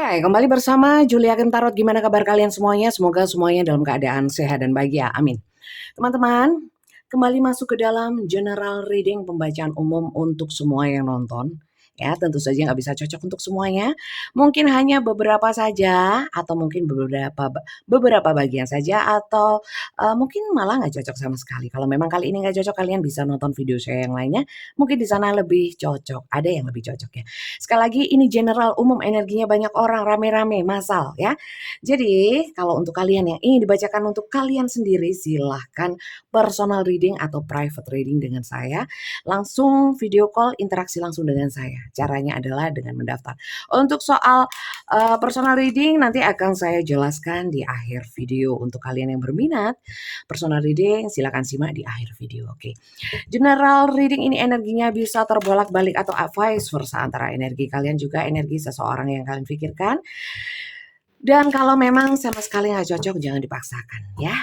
Hai, kembali bersama Julia Kim Tarot. Gimana kabar kalian semuanya? Semoga semuanya dalam keadaan sehat dan bahagia. Amin. Teman-teman, kembali masuk ke dalam general reading pembacaan umum untuk semua yang nonton. Ya, tentu saja nggak bisa cocok untuk semuanya. Mungkin hanya beberapa saja, atau mungkin beberapa bagian saja, atau mungkin malah nggak cocok sama sekali. Kalau memang kali ini nggak cocok, kalian bisa nonton video saya yang lainnya. Mungkin di sana lebih cocok. Ada yang lebih cocok ya. Sekali lagi, ini general umum, energinya banyak orang, rame-rame, massal ya. Jadi, kalau untuk kalian yang ingin dibacakan untuk kalian sendiri, silahkan personal reading atau private reading dengan saya. Langsung video call, interaksi langsung dengan saya. Caranya adalah dengan mendaftar. Untuk soal personal reading nanti akan saya jelaskan di akhir video. Untuk kalian yang berminat personal reading, silakan simak di akhir video. Oke. General reading ini energinya bisa terbolak-balik atau vice versa antara energi kalian juga energi seseorang yang kalian pikirkan. Dan kalau memang sama sekali nggak cocok, jangan dipaksakan ya.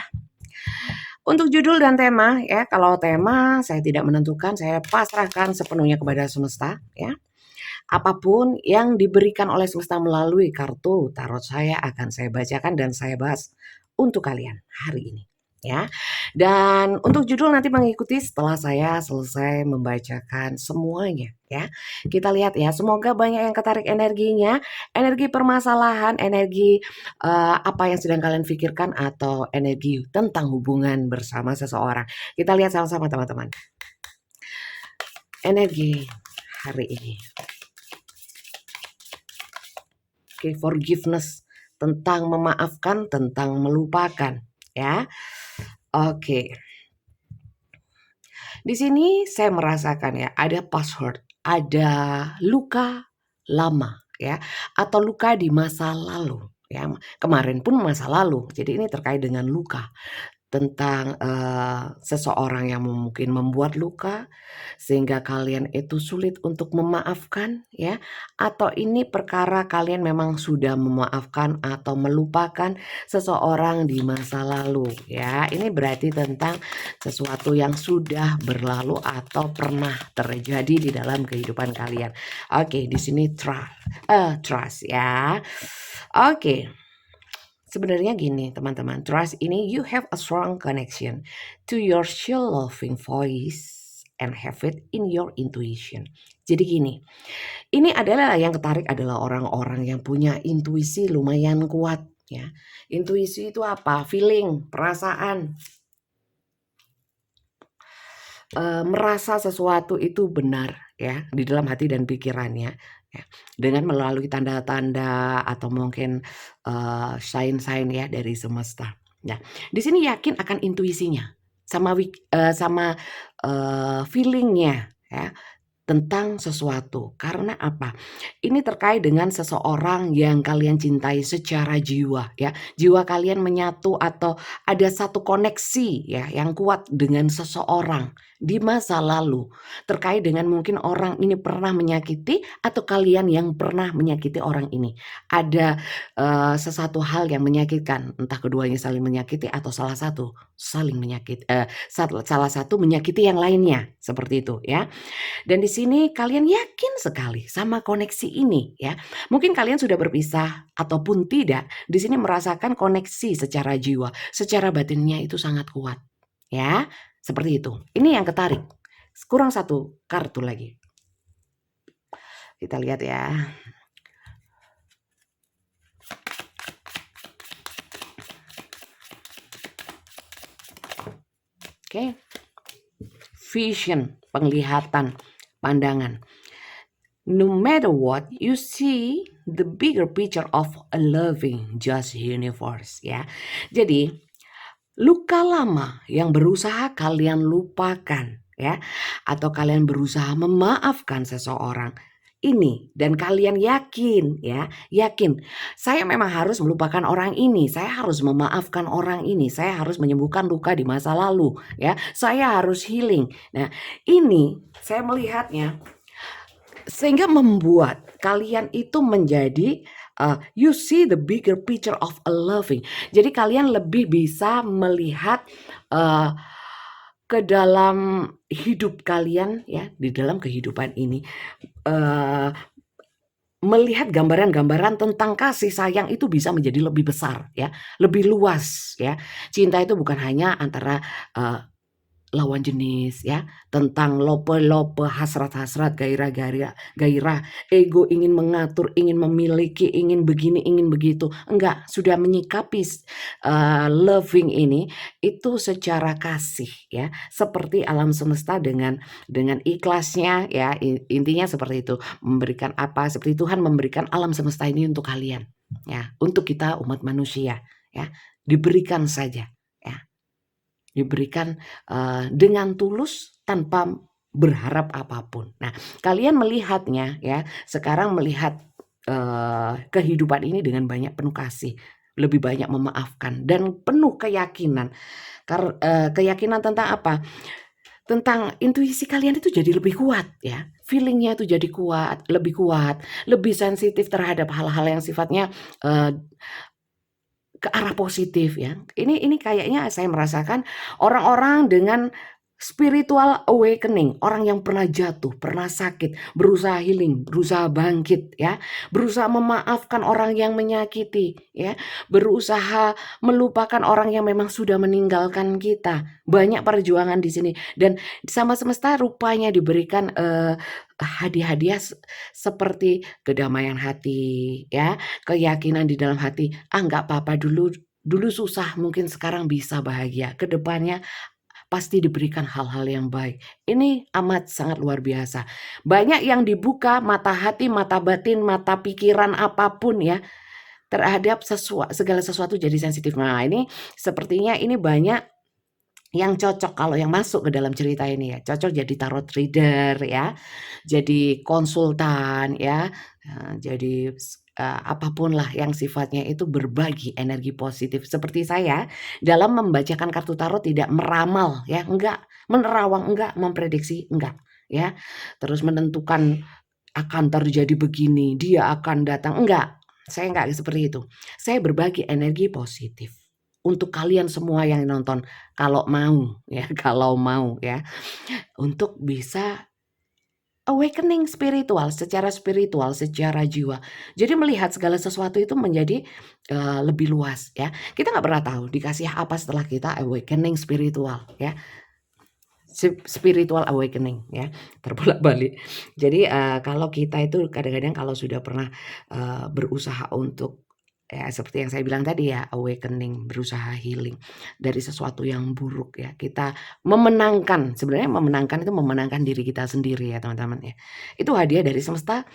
Untuk judul dan tema ya, kalau tema saya tidak menentukan, saya pasrahkan sepenuhnya kepada semesta ya. Apapun yang diberikan oleh semesta melalui kartu tarot saya akan saya bacakan dan saya bahas untuk kalian hari ini ya. Dan untuk judul nanti mengikuti setelah saya selesai membacakan semuanya ya. Kita lihat ya, semoga banyak yang ketarik energinya, energi permasalahan, energi apa yang sedang kalian pikirkan atau energi tentang hubungan bersama seseorang. Kita lihat sama-sama teman-teman. Energi hari ini. Oke, forgiveness, tentang memaafkan, tentang melupakan ya. Oke. Di sini saya merasakan ya, ada password, ada luka lama ya, atau luka di masa lalu ya. Kemarin pun masa lalu. Jadi ini terkait dengan luka. Tentang seseorang yang mungkin membuat luka sehingga kalian itu sulit untuk memaafkan ya, atau ini perkara kalian memang sudah memaafkan atau melupakan seseorang di masa lalu ya. Ini berarti tentang sesuatu yang sudah berlalu atau pernah terjadi di dalam kehidupan kalian. Oke, di sini trust ya. Oke. Sebenarnya gini teman-teman, trust ini you have a strong connection to your chill loving voice and have it in your intuition. Jadi gini, ini adalah yang ketarik adalah orang-orang yang punya intuisi lumayan kuat ya. Intuisi itu apa? Feeling, perasaan. Merasa sesuatu itu benar ya di dalam hati dan pikirannya ya, dengan melalui tanda-tanda atau mungkin sign-sign ya dari semesta. Nah, di sini yakin akan intuisinya sama feelingnya ya tentang sesuatu. Karena apa? Ini terkait dengan seseorang yang kalian cintai secara jiwa ya. Jiwa kalian menyatu atau ada satu koneksi ya yang kuat dengan seseorang di masa lalu. Terkait dengan mungkin orang ini pernah menyakiti atau kalian yang pernah menyakiti orang ini. Ada sesuatu hal yang menyakitkan, entah keduanya saling menyakiti atau salah satu saling menyakiti, salah satu menyakiti yang lainnya, seperti itu ya. Dan di sini kalian yakin sekali sama koneksi ini ya. Mungkin kalian sudah berpisah ataupun tidak, di sini merasakan koneksi secara jiwa, secara batinnya itu sangat kuat. Ya, seperti itu. Ini yang ketarik. Kurang satu kartu lagi. Kita lihat ya. Oke. Vision, penglihatan, pandangan. No matter what, you see the bigger picture of a loving just universe ya. Jadi luka lama yang berusaha kalian lupakan ya, atau kalian berusaha memaafkan seseorang ini dan kalian yakin ya, yakin saya memang harus melupakan orang ini, saya harus memaafkan orang ini, saya harus menyembuhkan luka di masa lalu ya, saya harus healing. Nah, ini saya melihatnya sehingga membuat kalian itu menjadi you see the bigger picture of a loving. Jadi kalian lebih bisa melihat ke dalam hidup kalian ya, di dalam kehidupan ini melihat gambaran-gambaran tentang kasih sayang itu bisa menjadi lebih besar ya, lebih luas ya. Cinta itu bukan hanya antara lawan jenis ya, tentang lope-lope, hasrat-hasrat, gairah, ego ingin mengatur, ingin memiliki, ingin begini, ingin begitu. Enggak, sudah menyikapi loving ini itu secara kasih ya, seperti alam semesta dengan ikhlasnya ya, intinya seperti itu. Memberikan apa, seperti Tuhan memberikan alam semesta ini untuk kalian ya, untuk kita umat manusia ya, diberikan saja ya. Diberikan, dengan tulus tanpa berharap apapun. Nah, kalian melihatnya ya, sekarang melihat, kehidupan ini dengan banyak penuh kasih, lebih banyak memaafkan dan penuh keyakinan. Keyakinan tentang apa? Tentang intuisi kalian itu jadi lebih kuat ya, feeling-nya itu jadi lebih kuat, lebih sensitif terhadap hal-hal yang sifatnya, eee ke arah positif ya. Ini kayaknya saya merasakan orang-orang dengan spiritual awakening, orang yang pernah jatuh, pernah sakit, berusaha healing, berusaha bangkit ya, berusaha memaafkan orang yang menyakiti ya, berusaha melupakan orang yang memang sudah meninggalkan kita. Banyak perjuangan di sini dan sama semesta rupanya diberikan hadiah-hadiah seperti kedamaian hati ya, keyakinan di dalam hati, nggak apa-apa dulu susah mungkin sekarang bisa bahagia, ke depannya pasti diberikan hal-hal yang baik. Ini amat sangat luar biasa. Banyak yang dibuka mata hati, mata batin, mata pikiran apapun ya, terhadap segala sesuatu jadi sensitif. Nah ini sepertinya ini banyak yang cocok kalau yang masuk ke dalam cerita ini ya, cocok jadi tarot reader ya, jadi konsultan ya, jadi apapun lah yang sifatnya itu berbagi energi positif. Seperti saya dalam membacakan kartu tarot tidak meramal ya, enggak, menerawang enggak, memprediksi enggak ya, terus menentukan akan terjadi begini, dia akan datang, enggak. Saya enggak seperti itu. Saya berbagi energi positif untuk kalian semua yang nonton kalau mau ya, kalau mau ya, untuk bisa awakening spiritual, secara jiwa. Jadi melihat segala sesuatu itu menjadi, lebih luas ya. Kita nggak pernah tahu dikasih apa setelah kita awakening spiritual ya, spiritual awakening ya, terbolak-balik. Jadi, kalau kita itu kadang-kadang kalau sudah pernah, berusaha untuk ya seperti yang saya bilang tadi ya, awakening, berusaha healing dari sesuatu yang buruk ya, kita sebenarnya memenangkan itu memenangkan diri kita sendiri ya teman-teman ya. Itu hadiah dari semesta,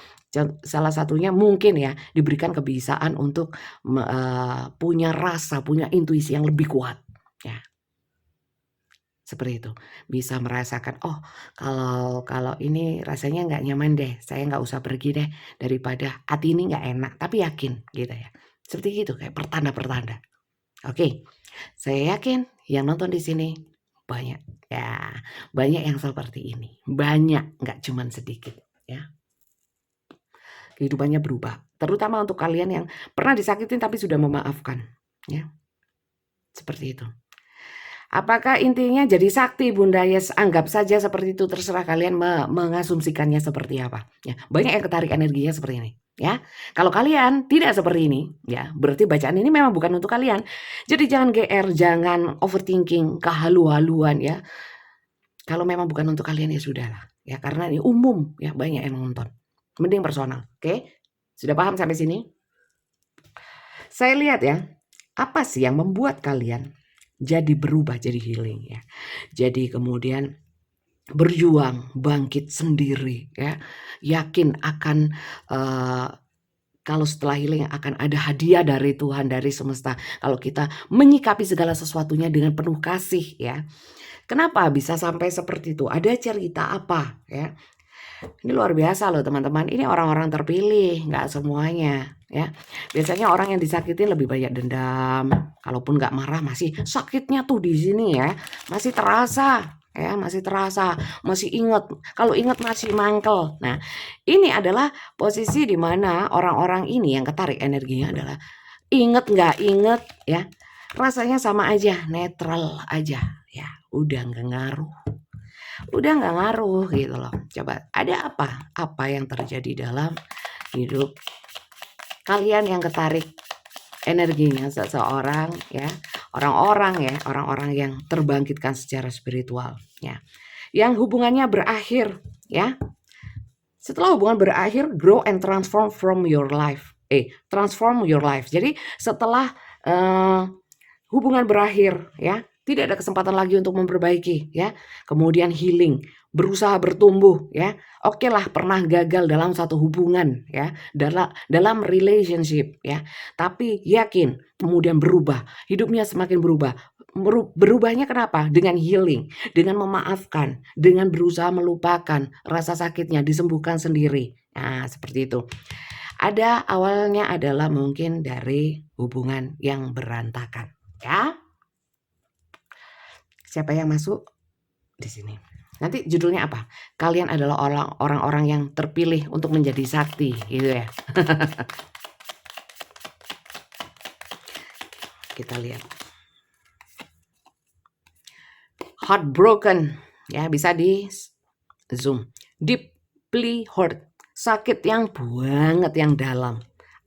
salah satunya mungkin ya, diberikan kebiasaan untuk punya rasa, punya intuisi yang lebih kuat ya. Seperti itu, bisa merasakan, "Oh, kalau ini rasanya nggak nyaman deh, saya nggak usah pergi deh, daripada hati ini nggak enak, tapi yakin," gitu ya. Seperti gitu, kayak pertanda-pertanda. Oke, saya yakin yang nonton di sini banyak, ya, banyak yang seperti ini, banyak, nggak cuman sedikit, ya. Kehidupannya berubah, terutama untuk kalian yang pernah disakitin tapi sudah memaafkan, ya, seperti itu. Apakah intinya jadi sakti Bunda? Ya anggap saja seperti itu, terserah kalian mengasumsikannya seperti apa. Ya, banyak yang ketarik energinya seperti ini. Ya, kalau kalian tidak seperti ini, ya berarti bacaan ini memang bukan untuk kalian. Jadi jangan GR, jangan overthinking, kehalu-haluan ya. Kalau memang bukan untuk kalian ya sudahlah. Ya karena ini umum ya, banyak yang nonton. Mending personal, oke? Sudah paham sampai sini? Saya lihat ya, apa sih yang membuat kalian jadi berubah, jadi healing ya. Jadi kemudian berjuang, bangkit sendiri ya. Yakin akan kalau setelah healing akan ada hadiah dari Tuhan, dari semesta. Kalau kita menyikapi segala sesuatunya dengan penuh kasih ya. Kenapa bisa sampai seperti itu? Ada cerita apa ya? Ini luar biasa loh teman-teman, ini orang-orang terpilih, nggak semuanya ya. Biasanya orang yang disakitin lebih banyak dendam, kalaupun nggak marah masih sakitnya tuh di sini ya, masih terasa ya, masih terasa, masih inget, kalau inget masih mangkel. Nah, ini adalah posisi di mana orang-orang ini yang ketarik energinya adalah inget nggak inget ya, rasanya sama aja, netral aja ya, udah nggak ngaruh. Udah nggak ngaruh gitu loh. Coba ada apa? Apa yang terjadi dalam hidup kalian yang ketarik energinya seseorang ya, orang-orang yang terbangkitkan secara spiritual ya, yang hubungannya berakhir ya. Setelah hubungan berakhir, grow and transform from your life. Transform your life. Jadi setelah hubungan berakhir ya, tidak ada kesempatan lagi untuk memperbaiki ya. Kemudian healing, berusaha bertumbuh ya. Oke lah, pernah gagal dalam satu hubungan ya, dalam relationship ya. Tapi yakin kemudian berubah, hidupnya semakin berubah. Berubahnya kenapa? Dengan healing, dengan memaafkan, dengan berusaha melupakan rasa sakitnya, disembuhkan sendiri. Nah, seperti itu. Ada awalnya adalah mungkin dari hubungan yang berantakan. Ya, siapa yang masuk di sini? Nanti judulnya apa? Kalian adalah orang-orang yang terpilih untuk menjadi sakti, gitu ya. Kita lihat. Heartbroken, ya bisa di zoom. Deeply hurt, sakit yang banget, yang dalam.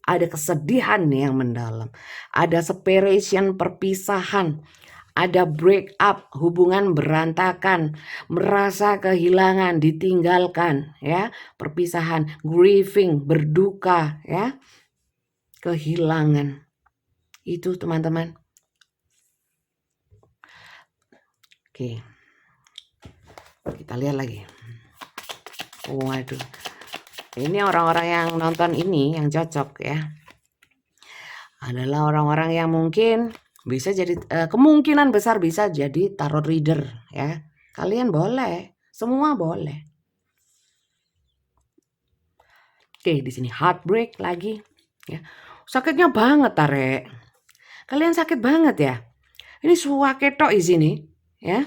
Ada kesedihan yang mendalam. Ada separation, perpisahan. Ada break up, hubungan berantakan, merasa kehilangan, ditinggalkan, ya, perpisahan, grieving, berduka, ya, kehilangan. Itu teman-teman. Oke, kita lihat lagi. Waduh, ini orang-orang yang nonton ini yang cocok ya, adalah orang-orang yang mungkin bisa jadi kemungkinan besar bisa jadi tarot reader ya. Kalian boleh, semua boleh. Oke, di sini heartbreak lagi ya. Sakitnya banget Tarek. Kalian sakit banget ya. Ini suwaketok di sini ya.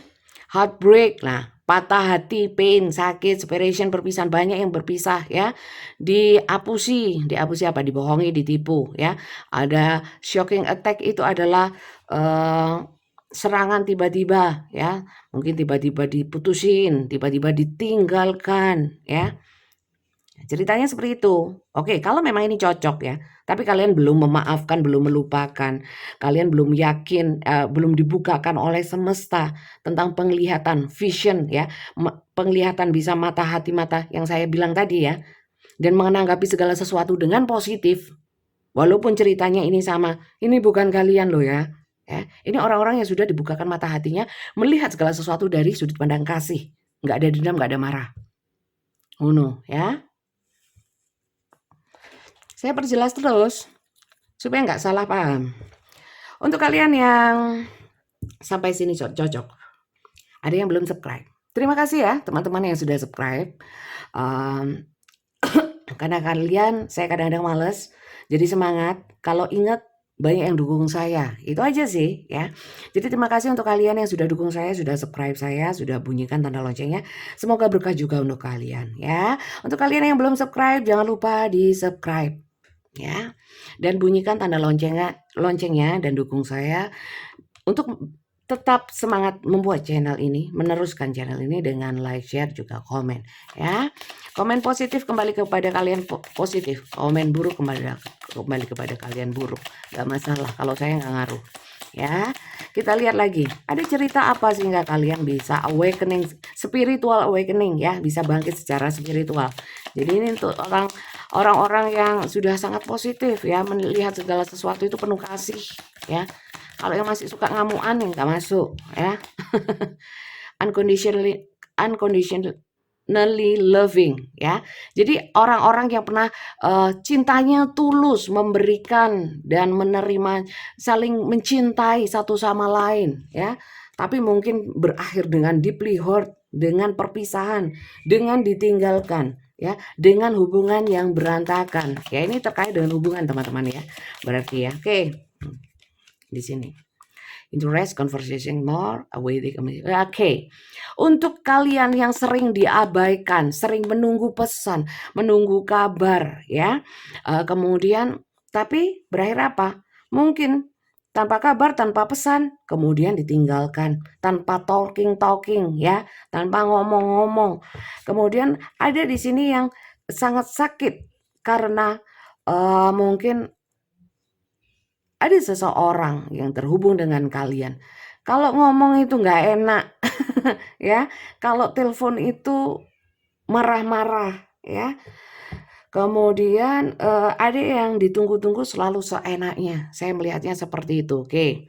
Heartbreak lah, patah hati, pain, sakit, separation, perpisahan, banyak yang berpisah ya. Diapusi apa? Dibohongi, ditipu ya. Ada shocking attack, itu adalah serangan tiba-tiba ya. Mungkin tiba-tiba diputusin, tiba-tiba ditinggalkan ya. Ceritanya seperti itu. Oke, kalau memang ini cocok ya. Tapi kalian belum memaafkan, belum melupakan. Kalian belum yakin, belum dibukakan oleh semesta tentang penglihatan, vision ya. Penglihatan bisa mata hati mata yang saya bilang tadi ya. Dan menanggapi segala sesuatu dengan positif. Walaupun ceritanya ini sama. Ini bukan kalian loh ya. Ini orang-orang yang sudah dibukakan mata hatinya, melihat segala sesuatu dari sudut pandang kasih. Nggak ada dendam, nggak ada marah. Ya. Saya perjelas terus supaya nggak salah paham. Untuk kalian yang sampai sini cocok, ada yang belum subscribe. Terima kasih ya teman-teman yang sudah subscribe. Karena kalian, saya kadang-kadang males, jadi semangat. Kalau ingat banyak yang dukung saya, itu aja sih ya. Jadi terima kasih untuk kalian yang sudah dukung saya, sudah subscribe saya, sudah bunyikan tanda loncengnya. Semoga berkah juga untuk kalian ya. Untuk kalian yang belum subscribe, jangan lupa di subscribe ya, dan bunyikan tanda loncengnya dan dukung saya untuk tetap semangat membuat channel ini, meneruskan channel ini dengan like, share, juga komen ya. Komen positif kembali kepada kalian positif, komen buruk kembali kepada kalian buruk, gak masalah kalau saya nggak ngaruh ya. Kita lihat lagi, ada cerita apa sehingga kalian bisa awakening, spiritual awakening ya, bisa bangkit secara spiritual. Jadi ini untuk orang-orang yang sudah sangat positif ya, melihat segala sesuatu itu penuh kasih ya. Kalau yang masih suka ngamuan yang nggak masuk ya. unconditionally loving ya. Jadi orang-orang yang pernah cintanya tulus, memberikan dan menerima, saling mencintai satu sama lain ya. Tapi mungkin berakhir dengan deeply hurt, dengan perpisahan, dengan ditinggalkan ya, dengan hubungan yang berantakan. Ya, ini terkait dengan hubungan teman-teman ya. Berarti ya. Oke. Di sini. Interest conversation more away. Oke. Untuk kalian yang sering diabaikan, sering menunggu pesan, menunggu kabar ya. Kemudian tapi berakhir apa? Mungkin tanpa kabar, tanpa pesan, kemudian ditinggalkan, tanpa talking ya, tanpa ngomong-ngomong. Kemudian ada di sini yang sangat sakit karena mungkin ada seseorang yang terhubung dengan kalian. Kalau ngomong itu nggak enak, ya. Kalau telepon itu marah-marah, ya. Kemudian ada yang ditunggu-tunggu selalu seenaknya. Saya melihatnya seperti itu. Oke.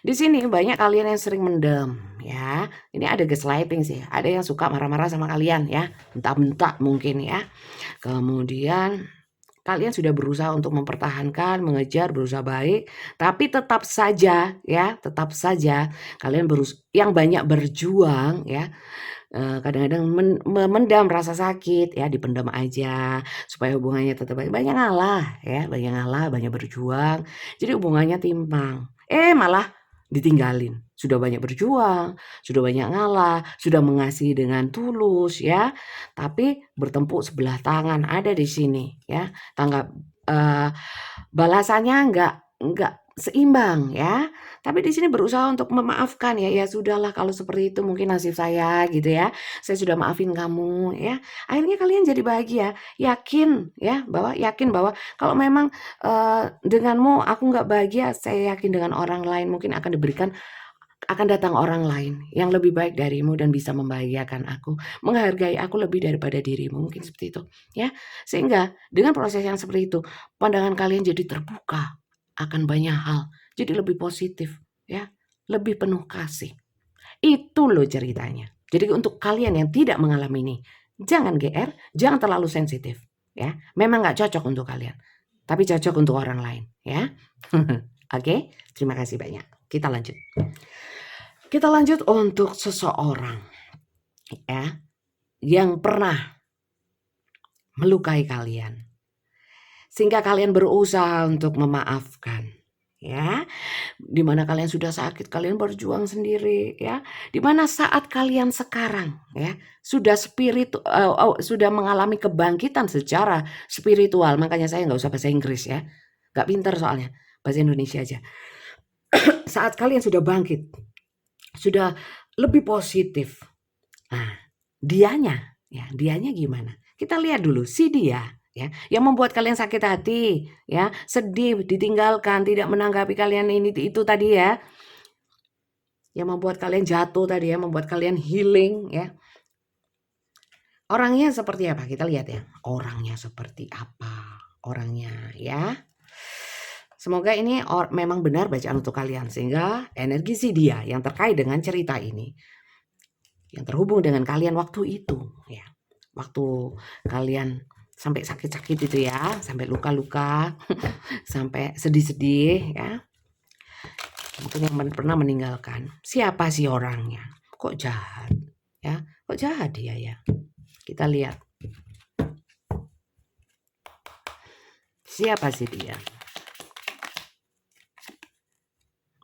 Di sini banyak kalian yang sering mendem, ya. Ini ada gaslighting sih. Ada yang suka marah-marah sama kalian, ya. Bentak-bentak mungkin, ya. Kemudian kalian sudah berusaha untuk mempertahankan, mengejar, berusaha baik, tapi tetap saja, ya, tetap saja kalian yang banyak berjuang, ya, kadang-kadang memendam rasa sakit, ya, dipendam aja supaya hubungannya tetap baik. Banyak ngalah, ya, banyak ngalah, banyak berjuang, jadi hubungannya timpang. Malah ditinggalin. Sudah banyak berjuang, sudah banyak ngalah, sudah mengasihi dengan tulus, ya, tapi bertempuk sebelah tangan ada di sini, ya. Tanggap balasannya enggak seimbang, ya. Tapi di sini berusaha untuk memaafkan, ya. Ya sudahlah kalau seperti itu mungkin nasib saya gitu, ya. Saya sudah maafin kamu, ya. Akhirnya kalian jadi bahagia. Yakin, ya, yakin bahwa kalau memang denganmu aku nggak bahagia, saya yakin dengan orang lain mungkin akan datang orang lain yang lebih baik darimu dan bisa membahagiakan aku, menghargai aku lebih daripada dirimu, mungkin seperti itu, ya. Sehingga dengan proses yang seperti itu, pandangan kalian jadi terbuka akan banyak hal, jadi lebih positif, ya, lebih penuh kasih. Itu loh ceritanya. Jadi untuk kalian yang tidak mengalami ini, jangan GR, jangan terlalu sensitif, ya. Memang nggak cocok untuk kalian, tapi cocok untuk orang lain, ya. Oke, terima kasih banyak. Kita lanjut. Kita lanjut untuk seseorang, ya, yang pernah melukai kalian, sehingga kalian berusaha untuk memaafkan, ya. Dimana kalian sudah sakit, kalian berjuang sendiri, ya. Dimana saat kalian sekarang, ya, sudah sudah mengalami kebangkitan secara spiritual. Makanya saya nggak usah bahasa Inggris, ya, nggak pinter soalnya, bahasa Indonesia aja. Saat kalian sudah bangkit, sudah lebih positif. Nah, dianya gimana? Kita lihat dulu si dia, ya, yang membuat kalian sakit hati, ya, sedih, ditinggalkan, tidak menanggapi kalian ini itu tadi, ya. Yang membuat kalian jatuh tadi, ya, membuat kalian healing, ya. Orangnya seperti apa? Kita lihat, ya. Orangnya seperti apa? Orangnya, ya. Semoga ini memang benar bacaan untuk kalian, sehingga energi si dia yang terkait dengan cerita ini, yang terhubung dengan kalian waktu itu, ya, waktu kalian sampai sakit-sakit itu, ya, sampai luka-luka, sampai sedih-sedih, ya, mungkin yang pernah meninggalkan. Siapa sih orangnya? Kok jahat, ya? Kok jahat dia, ya? Kita lihat. Siapa sih dia?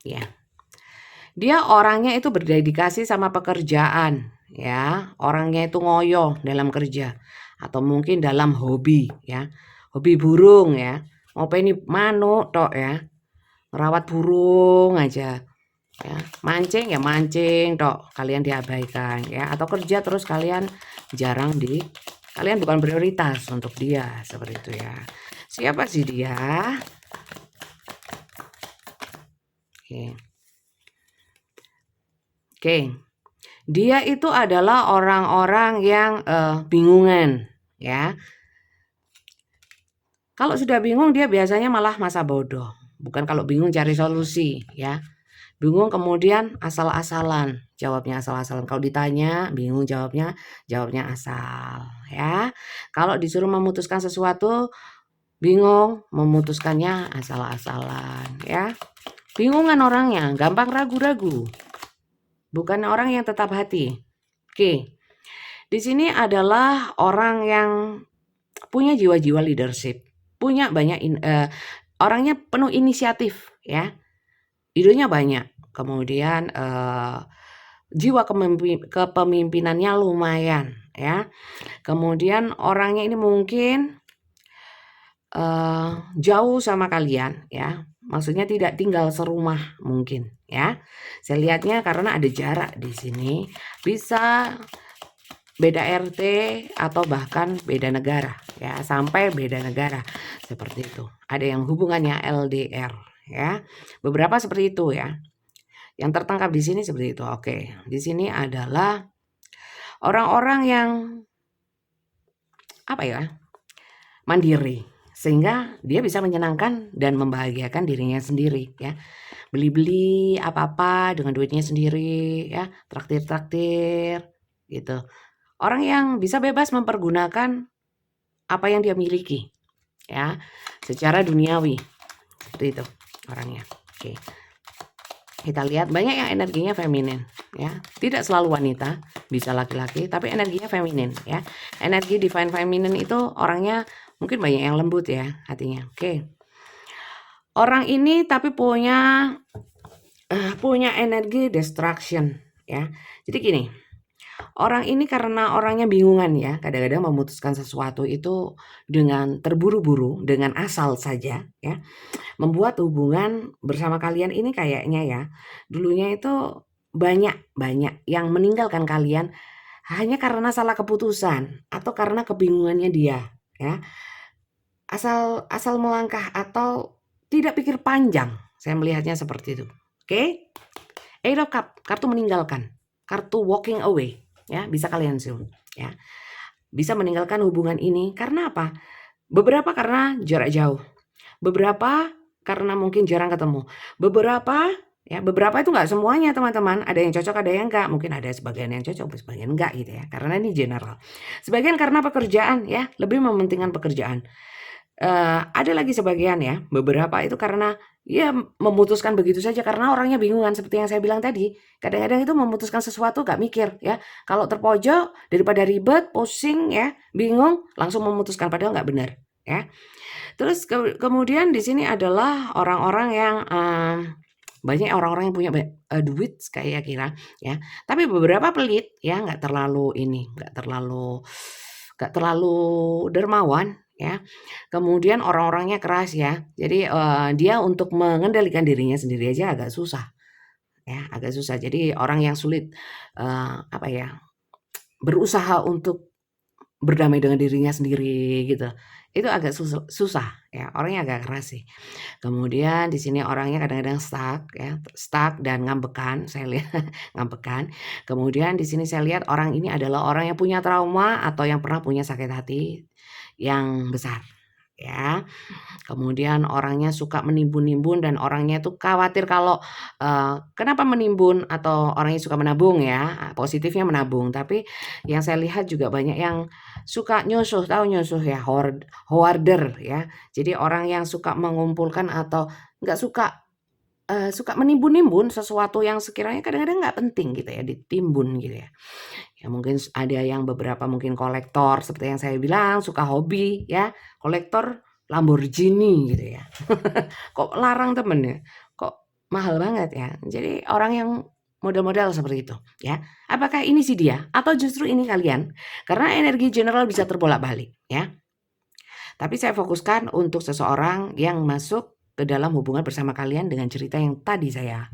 Ya. Dia orangnya itu berdedikasi sama pekerjaan, ya. Orangnya itu ngoyo dalam kerja atau mungkin dalam hobi, ya. Hobi burung, ya. Ngopeni manuk tok, ya. Ngerawat burung aja. Ya, mancing ya mancing tok, kalian diabaikan, ya. Atau kerja terus kalian kalian bukan prioritas untuk dia, seperti itu, ya. Siapa sih dia? Oke. Dia itu adalah orang-orang yang bingungan, ya. Kalau sudah bingung dia biasanya malah masa bodoh. Bukan kalau bingung cari solusi, ya. Bingung kemudian asal-asalan, jawabnya asal-asalan. Kalau ditanya bingung jawabnya asal, ya. Kalau disuruh memutuskan sesuatu bingung, memutuskannya asal-asalan, ya. Bingungan orangnya, gampang ragu-ragu. Bukan orang yang tetap hati. Oke. Di sini adalah orang yang punya jiwa-jiwa leadership, punya banyak orangnya penuh inisiatif, ya. Idenya banyak. Kemudian jiwa kepemimpinannya lumayan, ya. Kemudian orangnya ini mungkin jauh sama kalian, ya. Maksudnya tidak tinggal serumah mungkin, ya. Saya lihatnya karena ada jarak di sini, bisa beda RT atau bahkan beda negara ya, sampai beda negara seperti itu. Ada yang hubungannya LDR ya. Beberapa seperti itu ya. Yang tertangkap di sini seperti itu. Oke, di sini adalah orang-orang yang apa ya? Mandiri, sehingga dia bisa menyenangkan dan membahagiakan dirinya sendiri ya. Beli-beli apa-apa dengan duitnya sendiri ya, traktir-traktir gitu. Orang yang bisa bebas mempergunakan apa yang dia miliki ya, secara duniawi. Seperti itu orangnya. Oke. Kita lihat banyak yang energinya feminin ya. Tidak selalu wanita, bisa laki-laki, tapi energinya feminin ya. Energi divine feminine itu orangnya mungkin banyak yang lembut ya hatinya. Oke. Orang ini tapi punya energi destruction ya. Jadi gini, orang ini karena orangnya bingungan ya, kadang-kadang memutuskan sesuatu itu dengan terburu-buru, dengan asal saja ya. Membuat hubungan bersama kalian ini kayaknya ya, dulunya itu banyak yang meninggalkan kalian hanya karena salah keputusan atau karena kebingungannya dia ya. Asal melangkah atau tidak pikir panjang. Saya melihatnya seperti itu. Oke? Eight of Cup, kartu meninggalkan, kartu walking away ya, bisa kalian zoom ya. Bisa meninggalkan hubungan ini karena apa? Beberapa karena jarak jauh. Beberapa karena mungkin jarang ketemu. Beberapa itu nggak semuanya teman-teman. Ada yang cocok, ada yang enggak. Mungkin ada sebagian yang cocok, sebagian enggak gitu ya. Karena ini general. Sebagian karena pekerjaan ya, lebih mementingkan pekerjaan. Ada lagi sebagian ya, beberapa itu karena ya memutuskan begitu saja karena orangnya bingungan seperti yang saya bilang tadi. Kadang-kadang itu memutuskan sesuatu gak mikir ya. Kalau terpojok daripada ribet, pusing ya, bingung, langsung memutuskan padahal nggak benar ya. Terus kemudian di sini adalah orang-orang yang banyak orang-orang yang punya duit kayak kira ya. Tapi beberapa pelit ya, nggak terlalu dermawan ya. Kemudian orang-orangnya keras ya. Jadi dia untuk mengendalikan dirinya sendiri aja agak susah ya, agak susah. Jadi orang yang sulit apa ya, berusaha untuk berdamai dengan dirinya sendiri gitu. Itu agak susah ya, orangnya agak keras sih. Kemudian di sini orangnya kadang-kadang stuck dan ngambekan, saya lihat ngambekan. Kemudian di sini saya lihat orang ini adalah orang yang punya trauma atau yang pernah punya sakit hati yang besar ya. Kemudian orangnya suka menimbun-nimbun dan orangnya tuh khawatir kalau kenapa menimbun atau orangnya suka menabung ya, positifnya menabung. Tapi yang saya lihat juga banyak yang suka nyusuh, tahu nyusuh ya, hoarder ya. Jadi orang yang suka mengumpulkan atau nggak suka menimbun-nimbun sesuatu yang sekiranya kadang-kadang nggak penting gitu ya, ditimbun gitu ya. Ya mungkin ada yang beberapa mungkin kolektor seperti yang saya bilang, suka hobi ya, kolektor Lamborghini gitu ya. Kok larang temen ya? Kok mahal banget ya? Jadi orang yang model-model seperti itu ya. Apakah ini sih dia atau justru ini kalian? Karena energi general bisa terbolak-balik ya. Tapi saya fokuskan untuk seseorang yang masuk ke dalam hubungan bersama kalian dengan cerita yang tadi saya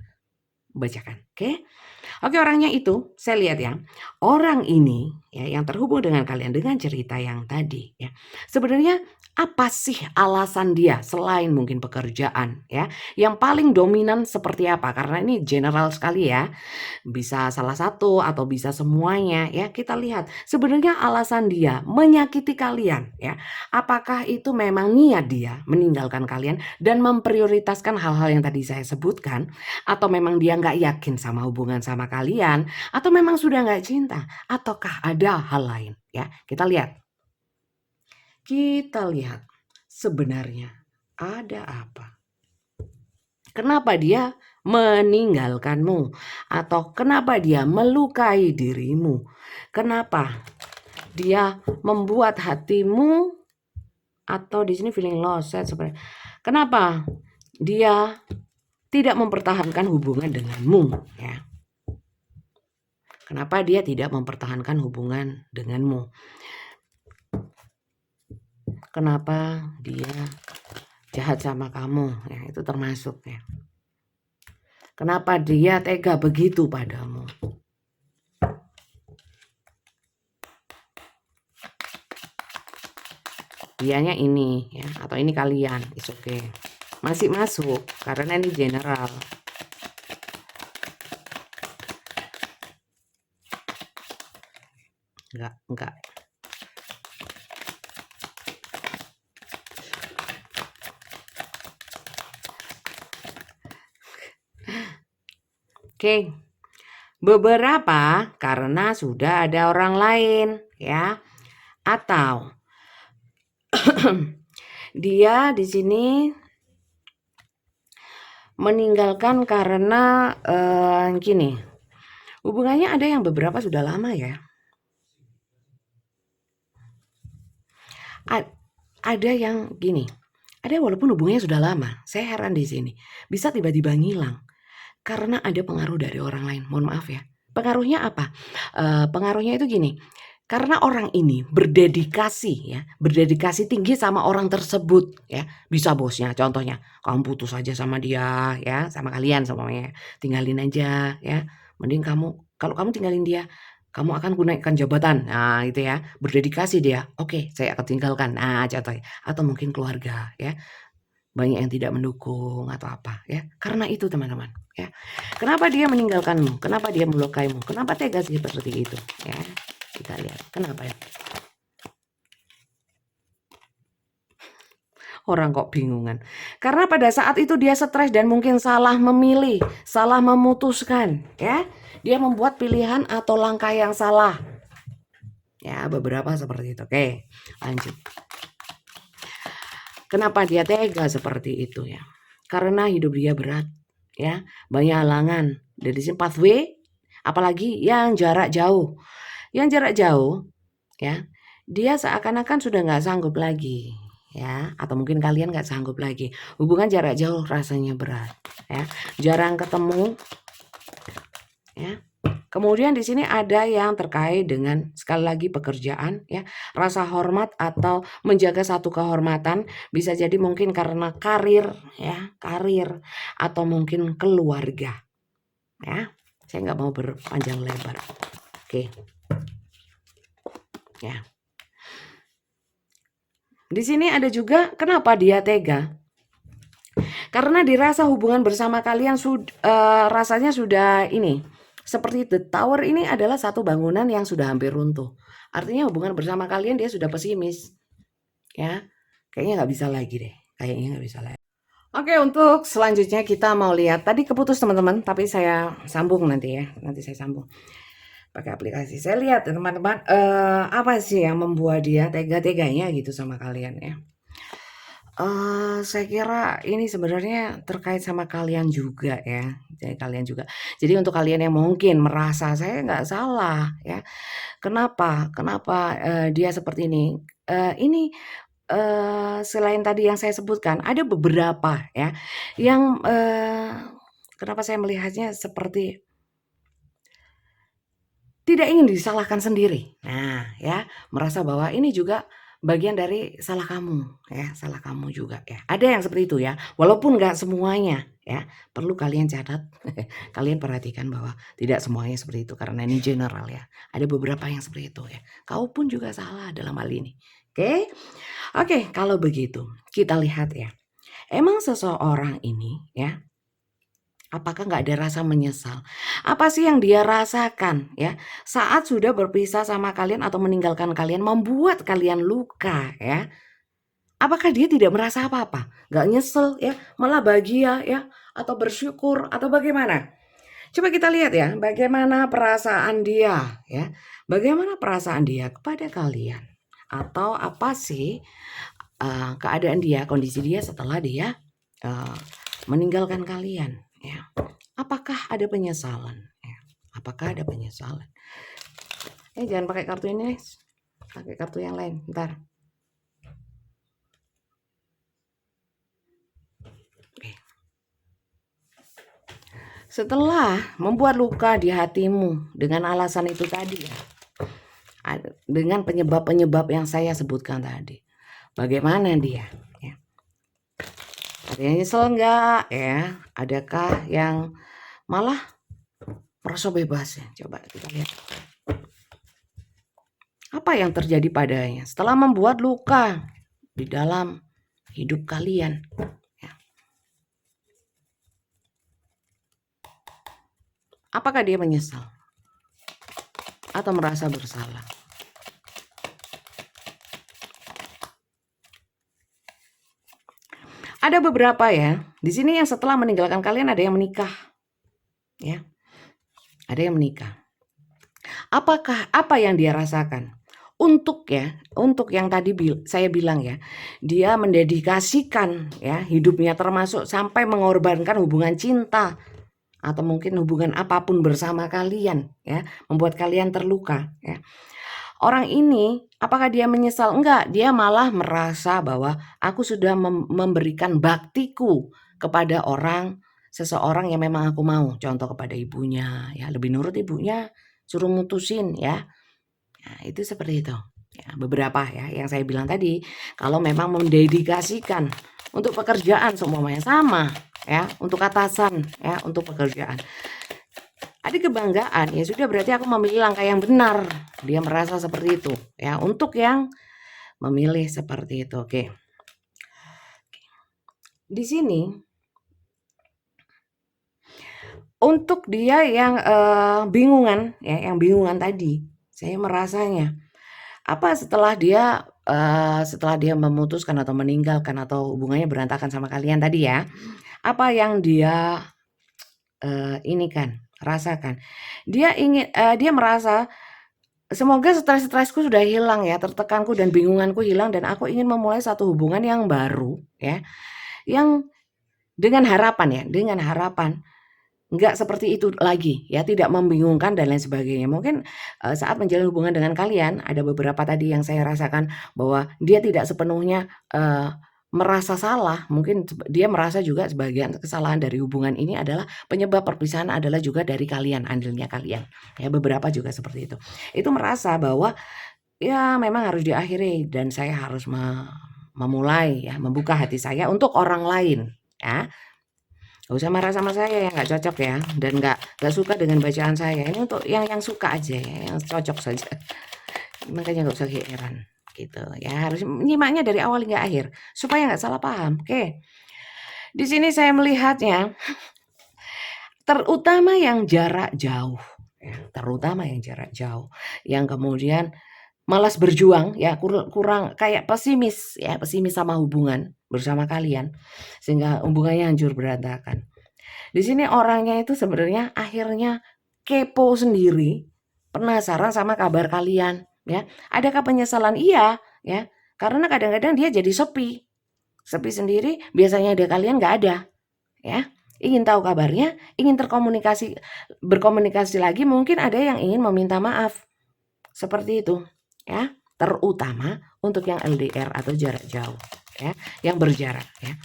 bacakan. Oke? Oke, orangnya itu saya lihat ya. Orang ini ya yang terhubung dengan kalian dengan cerita yang tadi ya. Sebenarnya apa sih alasan dia selain mungkin pekerjaan ya? Yang paling dominan seperti apa? Karena ini general sekali ya. Bisa salah satu atau bisa semuanya ya. Kita lihat sebenarnya alasan dia menyakiti kalian ya. Apakah itu memang niat dia meninggalkan kalian dan memprioritaskan hal-hal yang tadi saya sebutkan, atau memang dia nggak yakin sama hubungan sama kalian, atau memang sudah nggak cinta, ataukah ada hal lain ya. Kita lihat sebenarnya ada apa. Kenapa dia meninggalkanmu? Atau kenapa dia melukai dirimu? Kenapa dia membuat hatimu atau di sini feeling lost seperti kenapa dia tidak mempertahankan hubungan denganmu ya? Kenapa dia tidak mempertahankan hubungan denganmu? Kenapa dia jahat sama kamu ya, itu termasuk ya. Kenapa dia tega begitu padamu? dianya ini ya, atau ini kalian, it's okay. Masih masuk karena ini general. Enggak. Oke. Beberapa karena sudah ada orang lain ya. Atau dia di sini meninggalkan karena gini. Hubungannya ada yang beberapa sudah lama ya. Ada yang gini. Ada walaupun hubungannya sudah lama, saya heran di sini. Bisa tiba-tiba ngilang karena ada pengaruh dari orang lain. Mohon maaf ya. Pengaruhnya apa? Pengaruhnya itu gini. Karena orang ini berdedikasi tinggi sama orang tersebut ya. Bisa bosnya, contohnya kamu putus aja sama dia ya, sama kalian semuanya. Tinggalin aja ya. Mending kalau kamu tinggalin dia, kamu akan gunakan jabatan. Nah, itu ya. Berdedikasi dia. Oke, saya akan tinggalkan. Nah, contohnya. Atau mungkin keluarga ya. Banyak yang tidak mendukung atau apa ya. Karena itu teman-teman ya. Kenapa dia meninggalkanmu? Kenapa dia melukaimu? Kenapa tega seperti itu ya? Kita lihat. Kenapa ya? Orang kok bingungan. Karena pada saat itu dia stres dan mungkin salah memilih, salah memutuskan ya. Dia membuat pilihan atau langkah yang salah. Ya, beberapa seperti itu. Oke, lanjut. Kenapa dia tega seperti itu ya? Karena hidup dia berat ya, banyak halangan. Dari sini pathway, apalagi yang jarak jauh. Yang jarak jauh ya, dia seakan-akan sudah nggak sanggup lagi ya, atau mungkin kalian nggak sanggup lagi. Hubungan jarak jauh rasanya berat ya, jarang ketemu ya. Kemudian di sini ada yang terkait dengan sekali lagi pekerjaan ya, rasa hormat atau menjaga satu kehormatan, bisa jadi mungkin karena karir ya, karir atau mungkin keluarga ya. Saya nggak mau berpanjang lebar. Oke. Ya. Di sini ada juga kenapa dia tega? Karena dirasa hubungan bersama kalian rasanya sudah ini. Seperti The Tower ini adalah satu bangunan yang sudah hampir runtuh. Artinya hubungan bersama kalian dia sudah pesimis. Ya, kayaknya nggak bisa lagi deh. Kayaknya nggak bisa lagi. Oke, untuk selanjutnya kita mau lihat. Tadi keputus teman-teman, tapi saya sambung nanti ya. Nanti saya sambung pakai aplikasi. Saya lihat teman-teman, apa sih yang membuat dia tega-teganya gitu sama kalian ya. Saya kira ini sebenarnya terkait sama kalian juga ya, jadi kalian juga. Jadi untuk kalian yang mungkin merasa saya nggak salah ya, kenapa dia seperti ini? Ini, selain tadi yang saya sebutkan, ada beberapa ya, yang, kenapa saya melihatnya seperti tidak ingin disalahkan sendiri. Nah ya, merasa bahwa ini juga bagian dari salah kamu ya, salah kamu juga ya. Ada yang seperti itu ya, walaupun nggak semuanya ya, perlu kalian catat, kalian perhatikan bahwa tidak semuanya seperti itu karena ini general ya. Ada beberapa yang seperti itu ya. Kau pun juga salah dalam hal ini. Oke? Oke, kalau begitu kita lihat ya. Emang seseorang ini ya, apakah nggak ada rasa menyesal? Apa sih yang dia rasakan ya saat sudah berpisah sama kalian atau meninggalkan kalian membuat kalian luka ya? Apakah dia tidak merasa apa-apa? Nggak nyesel ya, malah bahagia ya, atau bersyukur atau bagaimana? Coba kita lihat ya, bagaimana perasaan dia ya. Bagaimana perasaan dia kepada kalian? Atau apa sih keadaan dia, kondisi dia setelah dia meninggalkan kalian ya. Apakah ada penyesalan ya? Apakah ada penyesalan? Jangan pakai kartu ini, pakai kartu yang lain. Bentar. Setelah membuat luka di hatimu dengan alasan itu tadi ya, dengan penyebab-penyebab yang saya sebutkan tadi, bagaimana dia? Ya. Ada yang nyesel enggak ya? Adakah yang malah merasa bebas ya? Coba kita lihat. Apa yang terjadi padanya setelah membuat luka? di dalam hidup kalian. Ya. Apakah dia menyesal atau merasa bersalah? Ada beberapa ya. Di sini yang setelah meninggalkan kalian ada yang menikah. Ya. Ada yang menikah. Apa yang dia rasakan? Untuk yang tadi saya bilang ya, dia mendedikasikan ya hidupnya termasuk sampai mengorbankan hubungan cinta atau mungkin hubungan apapun bersama kalian ya, membuat kalian terluka ya. Orang ini apakah dia menyesal? Enggak, dia malah merasa bahwa aku sudah memberikan baktiku kepada seseorang yang memang aku mau. Contoh kepada ibunya ya, lebih nurut ibunya, suruh mutusin ya. Nah, itu seperti itu. Ya, beberapa ya yang saya bilang tadi, kalau memang mendedikasikan untuk pekerjaan semuanya sama ya, untuk atasan ya, untuk pekerjaan. Ada kebanggaan, ya sudah berarti aku memilih langkah yang benar. Dia merasa seperti itu ya, untuk yang memilih seperti itu. Oke. Di sini untuk dia yang bingungan ya, yang bingungan tadi, saya merasanya apa setelah dia memutuskan atau meninggalkan atau hubungannya berantakan sama kalian tadi ya, apa yang dia ini kan rasakan, dia merasa semoga stres-stresku sudah hilang ya, tertekanku dan bingunganku hilang dan aku ingin memulai satu hubungan yang baru ya, yang dengan harapan nggak seperti itu lagi ya, tidak membingungkan dan lain sebagainya. Mungkin saat menjalin hubungan dengan kalian ada beberapa tadi yang saya rasakan bahwa dia tidak sepenuhnya merasa salah, mungkin dia merasa juga sebagian kesalahan dari hubungan ini adalah penyebab perpisahan adalah juga dari kalian, andilnya kalian. Ya beberapa juga seperti itu. Itu merasa bahwa ya memang harus diakhiri dan saya harus memulai ya, membuka hati saya untuk orang lain ya. Gak usah marah sama saya yang nggak cocok ya, dan nggak suka dengan bacaan saya. Ini untuk yang suka aja ya, yang cocok saja. Makanya nggak usah heran gitu ya, harus nyimaknya dari awal hingga akhir supaya nggak salah paham. Oke, di sini saya melihatnya terutama yang jarak jauh ya, terutama yang jarak jauh yang kemudian malas berjuang ya, kurang kayak pesimis sama hubungan bersama kalian sehingga hubungannya hancur berantakan. Di sini orangnya itu sebenarnya akhirnya kepo sendiri, penasaran sama kabar kalian ya. Adakah penyesalan? Iya ya. Karena kadang-kadang dia jadi sepi. Sepi sendiri, biasanya ada kalian nggak ada ya. Ingin tahu kabarnya, ingin berkomunikasi lagi, mungkin ada yang ingin meminta maaf. Seperti itu ya. Terutama untuk yang LDR atau jarak jauh ya, yang berjarak ya.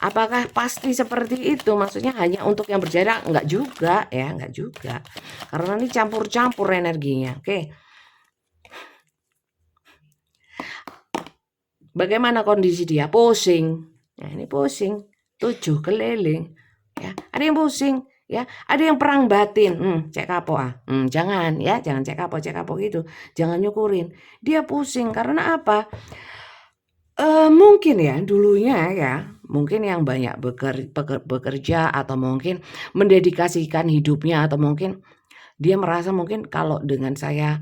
Apakah pasti seperti itu? Maksudnya hanya untuk yang berjarak? Enggak juga ya, enggak juga. Karena ini campur-campur energinya. Oke. Bagaimana kondisi dia? Pusing. Nah, ini pusing. 7 keliling. Ya, ada yang pusing ya, ada yang perang batin. Cek kapok jangan ya, jangan cek kapok gitu. Jangan nyukurin. Dia pusing karena apa? Mungkin ya dulunya ya, mungkin yang banyak bekerja atau mungkin mendedikasikan hidupnya atau mungkin dia merasa mungkin kalau dengan saya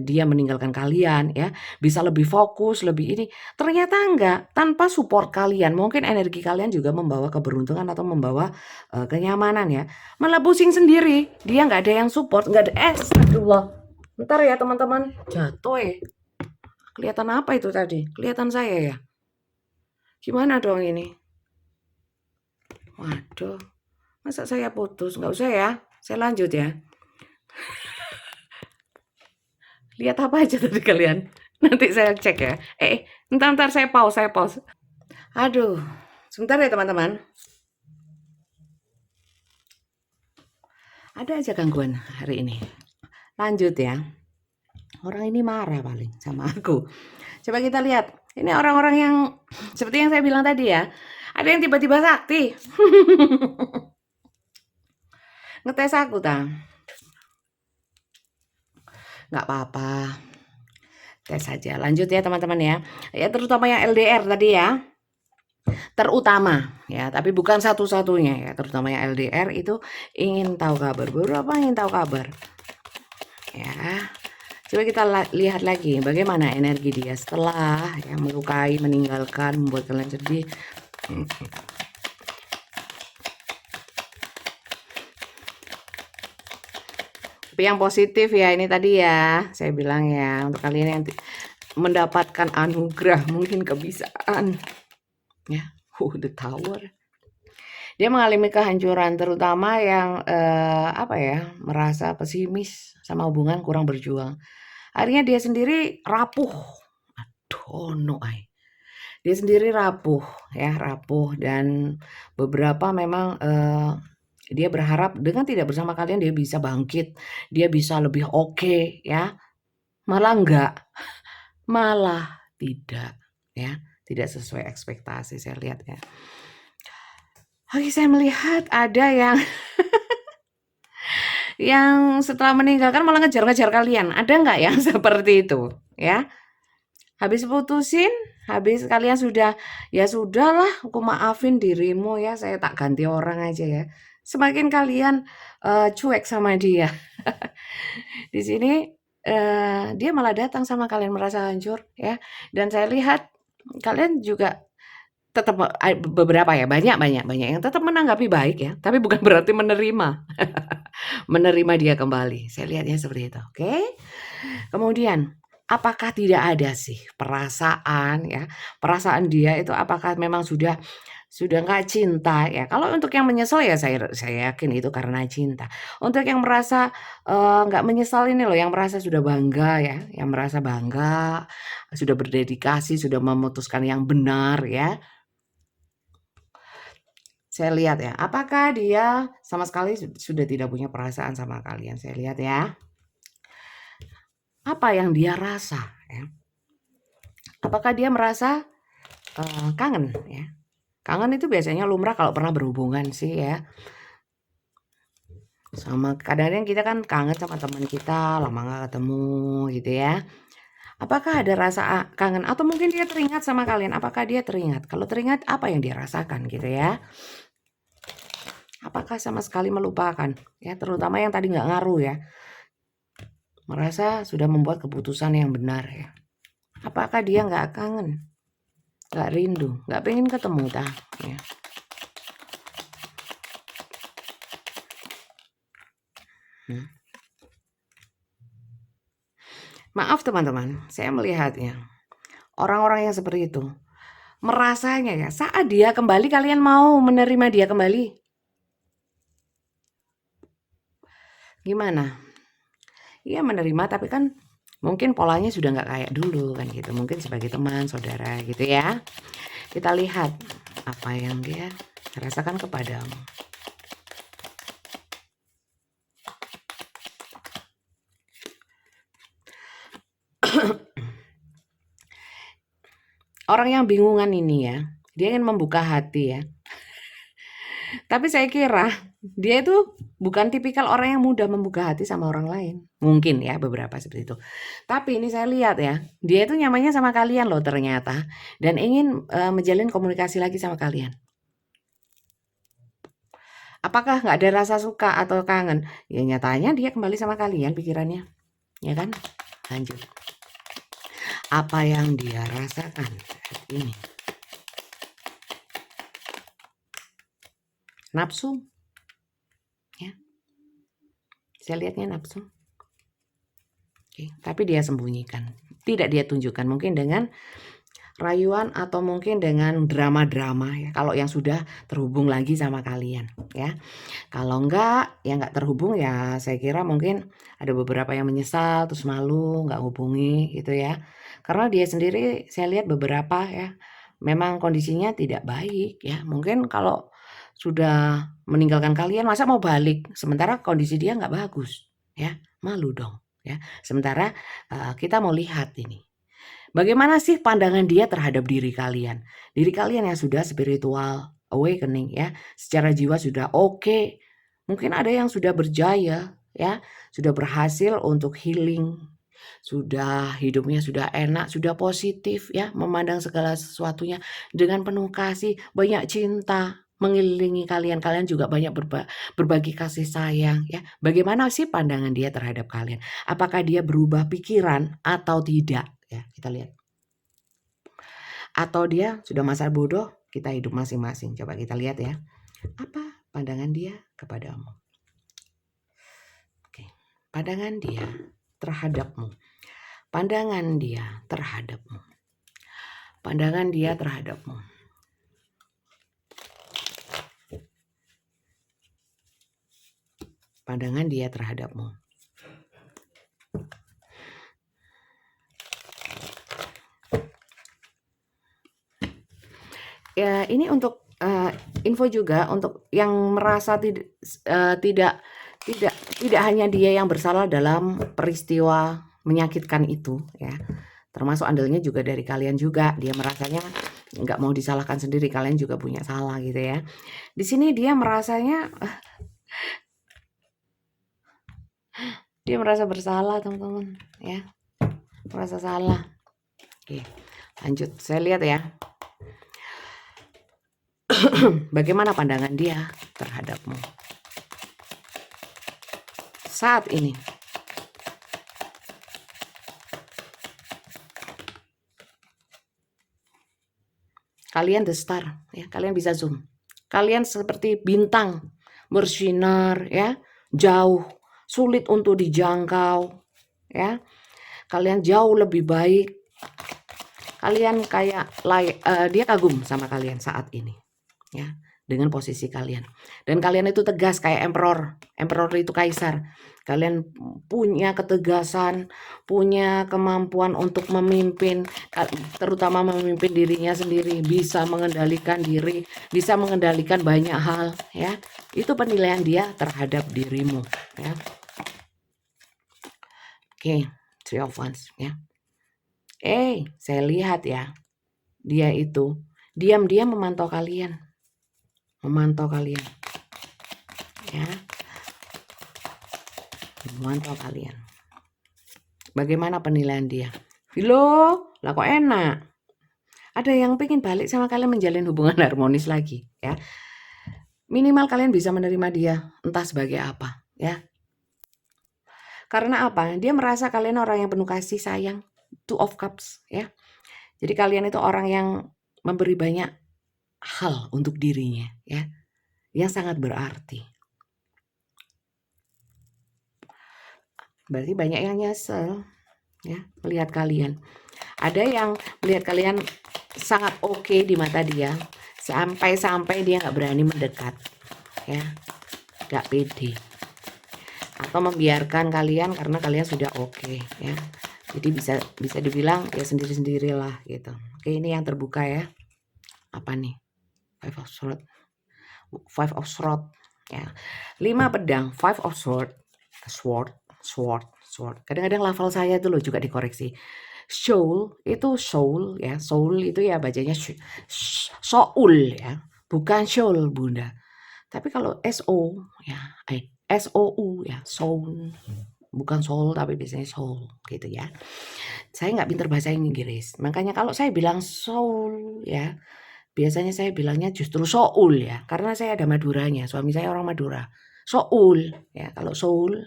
dia meninggalkan kalian ya, bisa lebih fokus, lebih ini. Ternyata enggak, tanpa support kalian, mungkin energi kalian juga membawa keberuntungan atau membawa kenyamanan ya. Malah pusing sendiri, dia nggak ada yang support, nggak ada astagfirullah. Bentar ya teman-teman, jatuh ya. Kelihatan apa itu tadi? Kelihatan saya ya? Gimana dong ini? Waduh, masa saya putus? Nggak usah ya, saya lanjut ya. Lihat apa aja tadi kalian? Nanti saya cek ya. Ntar saya pause. Aduh, sebentar ya teman-teman. Ada aja gangguan hari ini. Lanjut ya. Orang ini marah paling sama aku. Coba kita lihat. Ini orang-orang yang seperti yang saya bilang tadi ya. Ada yang tiba-tiba sakti. Ngetes aku ta. Nggak apa-apa. Tes saja. Lanjut ya teman-teman ya. Ya terutama yang LDR tadi ya. Terutama ya, tapi bukan satu-satunya ya. Terutama yang LDR itu ingin tahu kabar. Beberapa ingin tahu kabar. Ya. Coba kita lihat lagi bagaimana energi dia setelah yang melukai, meninggalkan, membuat kalian sedih. Tapi yang positif ya ini tadi ya, saya bilang ya, untuk kalian yang mendapatkan anugerah, mungkin kebisaan. Ya, the Tower. Dia mengalami kehancuran, terutama yang apa ya, merasa pesimis sama hubungan, kurang berjuang. Akhirnya dia sendiri rapuh. Aduh, no ay. Dia sendiri rapuh ya, rapuh, dan beberapa memang dia berharap dengan tidak bersama kalian dia bisa bangkit, dia bisa lebih oke ya. Malah enggak, malah tidak ya, tidak sesuai ekspektasi saya lihat ya. Oke, saya melihat ada yang setelah meninggalkan malah ngejar-ngejar kalian. Ada nggak yang seperti itu ya? Habis putusin, habis kalian sudah, ya sudahlah, aku maafin dirimu ya, saya tak ganti orang aja ya. Semakin kalian cuek sama dia, di sini dia malah datang sama kalian merasa hancur ya. Dan saya lihat kalian juga tetap beberapa ya, banyak yang tetap menanggapi baik ya, tapi bukan berarti menerima menerima dia kembali. Saya lihatnya seperti itu. Oke. Kemudian apakah tidak ada sih perasaan ya, perasaan dia itu apakah memang sudah nggak cinta ya? Kalau untuk yang menyesal ya saya yakin itu karena cinta. Untuk yang merasa nggak menyesal ini loh, yang merasa sudah bangga ya, yang merasa bangga, sudah berdedikasi, sudah memutuskan yang benar ya. Saya lihat ya, apakah dia sama sekali sudah tidak punya perasaan sama kalian? Saya lihat ya. Apa yang dia rasa ya? Apakah dia merasa kangen ya? Kangen itu biasanya lumrah kalau pernah berhubungan sih ya. Sama kadang-kadang kita kan kangen sama teman kita, lama nggak ketemu gitu ya. Apakah ada rasa kangen atau mungkin dia teringat sama kalian? Apakah dia teringat? Kalau teringat apa yang dia rasakan gitu ya? Apakah sama sekali melupakan ya, terutama yang tadi nggak ngaruh ya, merasa sudah membuat keputusan yang benar ya. Apakah dia nggak kangen, nggak rindu, nggak pengen ketemu dah ya. Maaf teman-teman, saya melihatnya orang-orang yang seperti itu merasanya ya, saat dia kembali kalian mau menerima dia kembali. Gimana? Iya menerima, tapi kan mungkin polanya sudah nggak kayak dulu kan gitu. Mungkin sebagai teman, saudara gitu ya. Kita lihat apa yang dia rasakan kepadamu. Orang yang bingungan ini ya, dia ingin membuka hati ya. Tapi saya kira dia itu bukan tipikal orang yang mudah membuka hati sama orang lain. Mungkin ya beberapa seperti itu. Tapi ini saya lihat ya, dia itu nyamannya sama kalian loh ternyata. Dan ingin menjalin komunikasi lagi sama kalian. Apakah nggak ada rasa suka atau kangen? Ya nyatanya dia kembali sama kalian pikirannya. Ya kan? Lanjut. Apa yang dia rasakan saat ini? Nafsu. Ya. Saya lihatnya nafsu. Oke, tapi dia sembunyikan. Tidak dia tunjukkan, mungkin dengan rayuan atau mungkin dengan drama-drama ya. Kalau yang sudah terhubung lagi sama kalian ya. Kalau enggak, yang enggak terhubung ya saya kira mungkin ada beberapa yang menyesal terus malu enggak hubungi gitu ya. Karena dia sendiri saya lihat beberapa ya memang kondisinya tidak baik ya. Mungkin kalau sudah meninggalkan kalian masa mau balik sementara kondisi dia enggak bagus ya. Malu dong ya. Sementara kita mau lihat ini. Bagaimana sih pandangan dia terhadap diri kalian? Diri kalian yang sudah spiritual awakening ya, secara jiwa sudah oke. Mungkin ada yang sudah berjaya ya, sudah berhasil untuk healing Sudah hidupnya sudah enak, sudah positif ya, memandang segala sesuatunya dengan penuh kasih, banyak cinta mengelilingi kalian. Kalian juga banyak berbagi kasih sayang ya. Bagaimana sih pandangan dia terhadap kalian? Apakah dia berubah pikiran atau tidak? Ya, kita lihat. Atau dia sudah masa bodoh, kita hidup masing-masing. Coba kita lihat ya. Apa pandangan dia kepadamu? Oke. Pandangan dia terhadapmu. Pandangan dia terhadapmu. Pandangan dia terhadapmu. Pandangan dia terhadapmu. Ya, ini untuk info juga untuk yang merasa tidak hanya dia yang bersalah dalam peristiwa menyakitkan itu ya. Termasuk andalnya juga dari kalian juga. Dia merasanya nggak mau disalahkan sendiri, kalian juga punya salah gitu ya. Di sini dia merasanya dia merasa bersalah teman-teman ya, merasa salah. Oke, lanjut saya lihat ya. Bagaimana pandangan dia terhadapmu saat ini? Kalian the star ya, kalian bisa zoom. Kalian seperti bintang bersinar ya, jauh, sulit untuk dijangkau ya. Kalian jauh lebih baik. Kalian kayak dia kagum sama kalian saat ini ya, dengan posisi kalian. Dan kalian itu tegas kayak emperor. Emperor itu kaisar. Kalian punya ketegasan, punya kemampuan untuk memimpin, terutama memimpin dirinya sendiri, bisa mengendalikan diri, bisa mengendalikan banyak hal ya. Itu penilaian dia terhadap dirimu ya. Oke, Three of Wands ya. Saya lihat ya, dia itu diam-diam memantau kalian. Memantau kalian ya, memantau kalian. Bagaimana penilaian dia? Loh, lah kok enak? Ada yang pengen balik sama kalian, menjalin hubungan harmonis lagi ya. Minimal kalian bisa menerima dia, entah sebagai apa ya. Karena apa? Dia merasa kalian orang yang penuh kasih sayang. Two of Cups ya. Jadi kalian itu orang yang memberi banyak hal untuk dirinya ya, yang sangat berarti. Berarti banyak yang nyesel ya melihat kalian. Ada yang melihat kalian sangat oke di mata dia, sampai dia nggak berani mendekat ya, nggak pede, atau membiarkan kalian karena kalian sudah oke ya. Jadi bisa dibilang ya sendiri-sendirilah gitu. Oke, ini yang terbuka ya. Apa nih? Five of Swords ya. 5 pedang, Five of Swords. Sword. Kadang-kadang level saya itu loh juga dikoreksi. Soul itu soul ya. Soul itu ya bacanya soul ya. Bukan soul Bunda. Tapi kalau SO ya, SOU ya, soul. Bukan soul tapi biasanya soul gitu ya. Saya nggak pinter bahasa Inggris. Makanya kalau saya bilang soul ya, biasanya saya bilangnya justru soul ya. Karena saya ada Maduranya. Suami saya orang Madura. Soul ya. Kalau soul,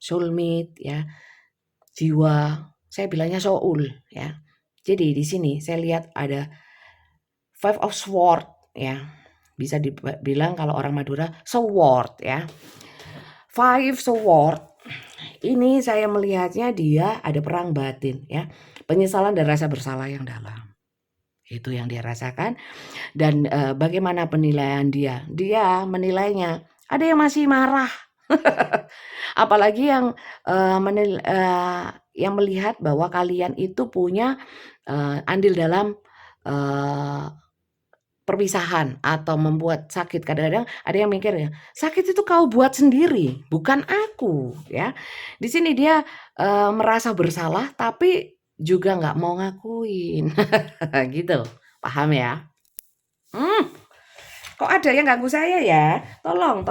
soulmate ya, jiwa. Saya bilangnya soul ya. Jadi di sini saya lihat ada Five of Swords ya. Bisa dibilang kalau orang Madura sword ya. Five sword. Ini saya melihatnya dia ada perang batin ya. Penyesalan dan rasa bersalah yang dalam. Itu yang dia rasakan. Dan bagaimana penilaian dia? Dia menilainya ada yang masih marah. Apalagi yang yang melihat bahwa kalian itu punya andil dalam perpisahan atau membuat sakit. Kadang-kadang ada yang mikir ya, sakit itu kau buat sendiri, bukan aku ya. Di sini dia merasa bersalah tapi juga nggak mau ngakuin. Gitu, paham ya? Kok ada yang ganggu saya ya? Tolong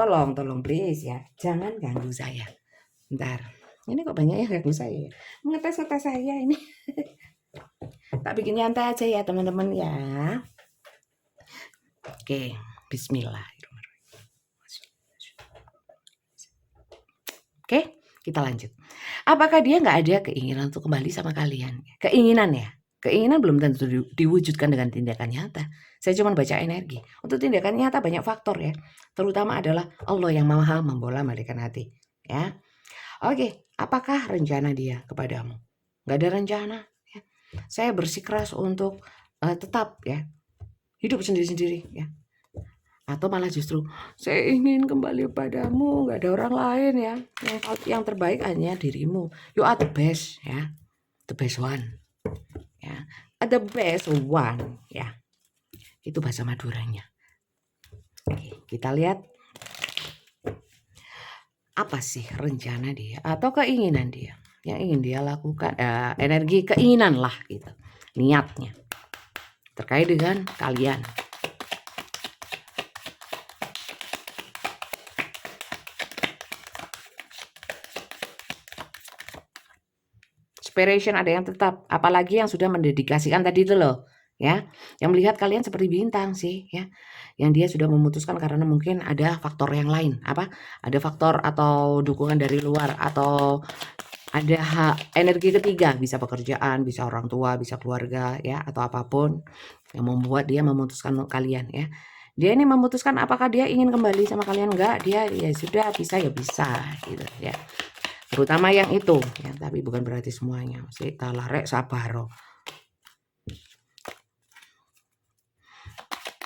please ya, jangan ganggu saya. Bentar. Ini kok banyak yang ganggu saya ya? Ngetes-ngetes saya ini. Tak bikin nyantai aja ya teman-teman ya. Oke, bismillahirrahmanirrahim. Oke, kita lanjut. Apakah dia nggak ada keinginan untuk kembali sama kalian? Keinginan ya? Keinginan belum tentu diwujudkan dengan tindakan nyata. Saya cuma baca energi. Untuk tindakan nyata banyak faktor ya. Terutama adalah Allah yang maha membolak-balikkan hati. Ya. Oke, apakah rencana dia kepadamu? Nggak ada rencana. Ya. Saya bersikeras untuk tetap ya hidup sendiri-sendiri ya. Atau malah justru saya ingin kembali padamu, nggak ada orang lain ya. Yang terbaik hanya dirimu. You are the best ya, the best one ya, the best one ya. Itu bahasa Maduranya. Oke, kita lihat apa sih rencana dia atau keinginan dia yang ingin dia lakukan, energi keinginan lah gitu, niatnya terkait dengan kalian. Inspiration ada yang tetap, apalagi yang sudah mendedikasikan tadi itu loh ya, yang melihat kalian seperti bintang sih ya, yang dia sudah memutuskan karena mungkin ada faktor yang lain, ada faktor atau dukungan dari luar atau ada energi ketiga, bisa pekerjaan, bisa orang tua, bisa keluarga ya, atau apapun yang membuat dia memutuskan kalian ya. Dia ini memutuskan apakah dia ingin kembali sama kalian enggak, dia ya sudah bisa ya bisa gitu ya. Terutama yang itu ya, tapi bukan berarti semuanya. Kita larek sabaro.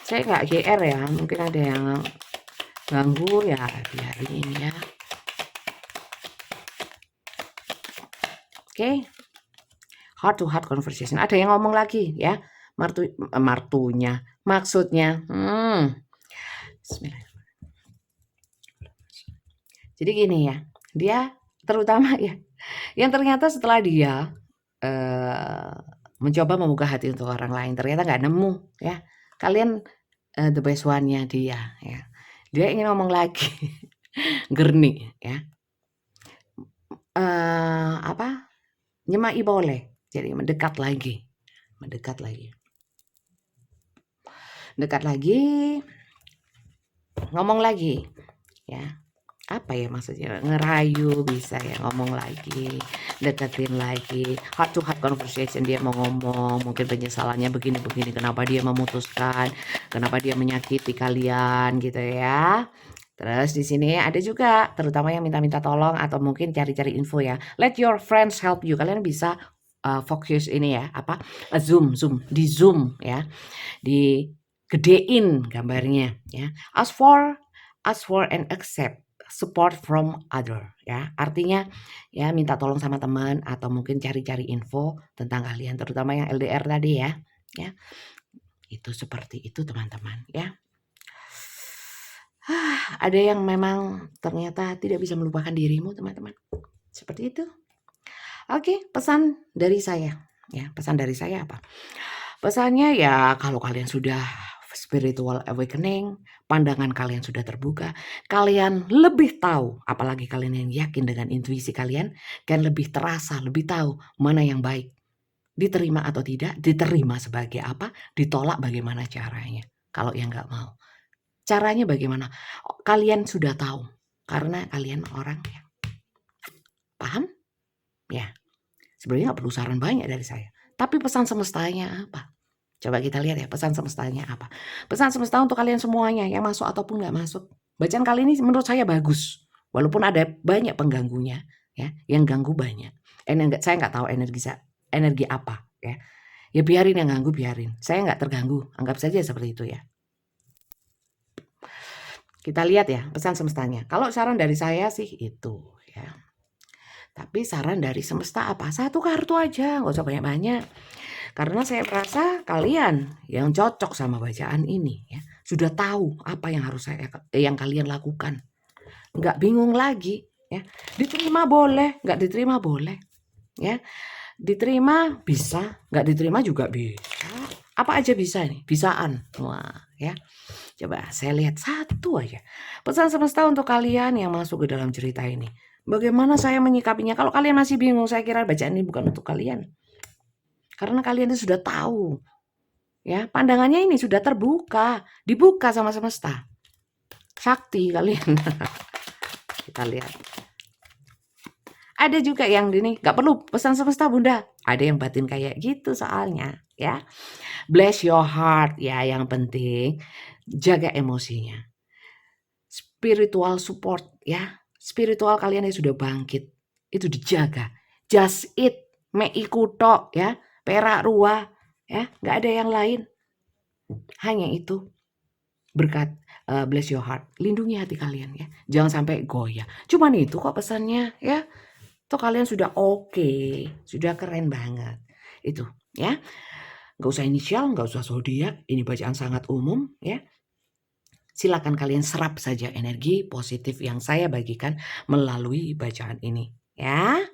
Saya nggak GR ya, mungkin ada yang ganggu ya, biarin ya. Oke. Heart to heart conversation. Ada yang ngomong lagi ya. Martunya, maksudnya. Jadi gini ya, dia terutama ya, yang ternyata setelah dia mencoba membuka hati untuk orang lain, ternyata nggak nemu ya. Kalian the best one-nya dia ya. Dia ingin ngomong lagi, gerni ya. Nyemai boleh, jadi mendekat lagi, dekat lagi, ngomong lagi ya. Apa ya maksudnya, ngerayu bisa ya, ngomong lagi, deketin lagi, heart to heart conversation. Dia mau ngomong mungkin penyesalannya begini-begini, kenapa dia memutuskan, kenapa dia menyakiti kalian gitu ya. Terus di sini ada juga terutama yang minta-minta tolong atau mungkin cari-cari info ya. Let your friends help you. Kalian bisa fokus ini ya, zoom di zoom ya, digedein gambarnya ya. Ask for and accept support from other ya, artinya ya minta tolong sama teman atau mungkin cari-cari info tentang kalian, terutama yang LDR tadi ya. Itu seperti itu teman-teman ya. Ada yang memang ternyata tidak bisa melupakan dirimu teman-teman, seperti itu. Oke, pesan dari saya ya. Pesan dari saya apa? Pesannya ya, kalau kalian sudah spiritual awakening, pandangan kalian sudah terbuka, kalian lebih tahu, apalagi kalian yang yakin dengan intuisi kalian lebih terasa, lebih tahu mana yang baik, diterima atau tidak, diterima sebagai apa, ditolak bagaimana caranya. Kalau yang nggak mau, caranya bagaimana? Kalian sudah tahu, karena kalian orang yang paham ya. Sebenarnya nggak perlu saran banyak dari saya, tapi pesan semestanya apa? Coba kita lihat ya, pesan semestanya apa. Pesan semesta untuk kalian semuanya, yang masuk ataupun nggak masuk. Bacaan kali ini menurut saya bagus. Walaupun ada banyak pengganggunya, ya, yang ganggu banyak. Saya nggak tahu energi apa, ya. Ya biarin yang ganggu, biarin. Saya nggak terganggu, anggap saja seperti itu ya. Kita lihat ya, pesan semestanya. Kalau saran dari saya sih itu, ya. Tapi saran dari semesta apa? Satu kartu aja, nggak usah banyak-banyak. Karena saya merasa kalian yang cocok sama bacaan ini ya, sudah tahu apa yang harus yang kalian lakukan. Nggak bingung lagi ya. Diterima boleh, nggak diterima boleh. Ya. Diterima bisa, nggak diterima juga bisa. Apa aja bisa nih, bisaan. Wah, ya. Coba saya lihat satu aja. Pesan semesta untuk kalian yang masuk ke dalam cerita ini. Bagaimana saya menyikapinya? Kalau kalian masih bingung, saya kira bacaan ini bukan untuk kalian. Karena kalian itu sudah tahu. Ya, pandangannya ini sudah terbuka, dibuka sama semesta. Sakti kalian. Kita lihat. Ada juga yang ini, nggak perlu pesan semesta Bunda. Ada yang batin kayak gitu soalnya, ya. Bless your heart, ya, yang penting jaga emosinya. Spiritual support, ya. Spiritual kalian yang sudah bangkit, itu dijaga. Just it, me ikuto, ya. Perak rua, ya, nggak ada yang lain. Hanya itu. Berkat bless your heart, lindungi hati kalian ya. Jangan sampai goyah. Cuman itu kok pesannya ya. Tuh kalian sudah oke, sudah keren banget. Itu ya. Nggak usah inisial, nggak usah zodiak. Ini bacaan sangat umum ya. Silakan kalian serap saja energi positif yang saya bagikan melalui bacaan ini ya.